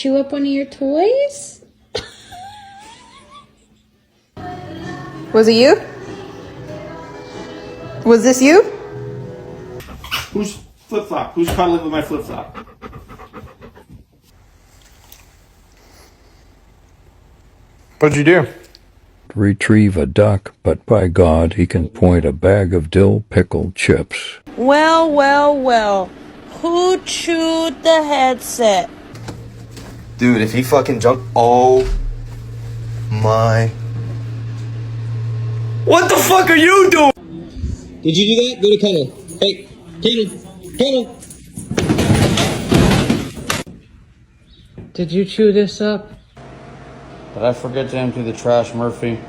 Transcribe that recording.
chew up one of your toys? Was it you? Was this you? Who's flip-flop? Who's cuddling with my flip-flop? What'd you do? Retrieve a duck, but by God, he can point a bag of dill pickle chips. Well, well, well. Who chewed the headset? Dude, if he fucking jumped... Oh my... What the fuck are you doing? Did you do that? Go to Kendall. Hey, Kendall. Did you chew this up? Did I forget to empty the trash, Murphy?